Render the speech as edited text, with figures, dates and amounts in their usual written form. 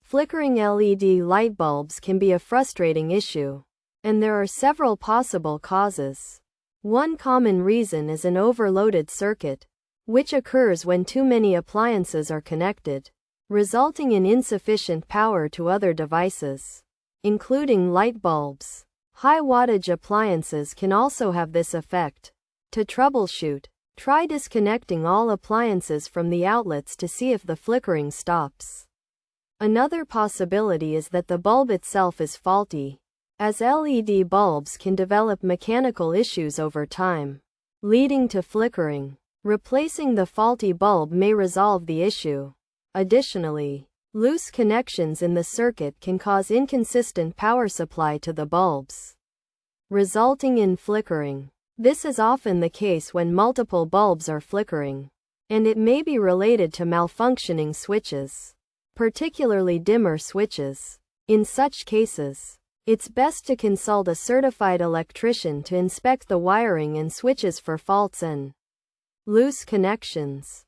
Flickering LED light bulbs can be a frustrating issue, and there are several possible causes. One common reason is an overloaded circuit, which occurs when too many appliances are connected, resulting in insufficient power to other devices, including light bulbs. High wattage appliances can also have this effect. To troubleshoot, try disconnecting all appliances from the outlets to see if the flickering stops. Another possibility is that the bulb itself is faulty, as LED bulbs can develop mechanical issues over time, leading to flickering. Replacing the faulty bulb may resolve the issue. Additionally, loose connections in the circuit can cause inconsistent power supply to the bulbs, resulting in flickering. This is often the case when multiple bulbs are flickering, and it may be related to malfunctioning switches, particularly dimmer switches. In such cases, it's best to consult a certified electrician to inspect the wiring and switches for faults and loose connections.